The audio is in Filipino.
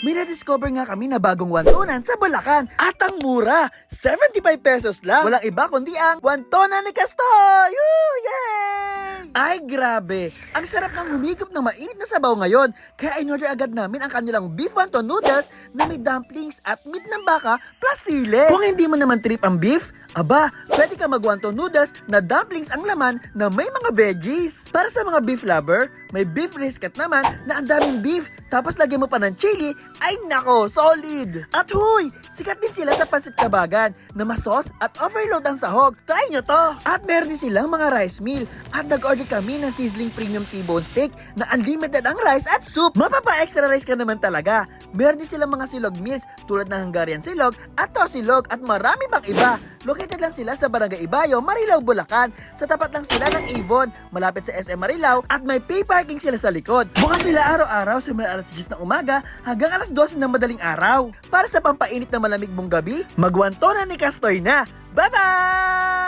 May na-discover nga kami na bagong wontonan sa Bulacan. At ang mura, 75 pesos lang. Walang iba kundi ang wontonan ni Kastoy! Woo! Yay! Ay, grabe! Ang sarap ng humigop ng mainit na sabaw ngayon. Kaya in-order agad namin ang kanilang beef wonton noodles na may dumplings at meat ng baka plus sili. Kung hindi mo naman trip ang beef, aba, pwede ka mag-wonton noodles na dumplings ang laman na may mga veggies. Para sa mga beef lover, may beef brisket naman na ang daming beef tapos lagyan mo pa ng chili, ay nako, solid! At huy, sikat din sila sa Pansit Kabagan na masos at overload ang sahog. Try nyo to! At meron din silang mga rice meal at nag-order kami ng sizzling premium T-bone steak na unlimited ang rice at soup. Mapapa-extra rice ka naman talaga. Meron din silang mga silog meals tulad ng Hungarian silog at tosilog at marami pang iba. Located lang sila sa Barangay Ibayo, Marilao, Bulacan. Sa tapat lang sila ng Avon, malapit sa SM Marilao at may pay parking sila sa likod. Bukas sila araw-araw sa alas 10 ng umaga hanggang alas 12 ng madaling araw. Para sa pampainit na malamig mong gabi, magwantonan ni Kastoy na. Bye-bye!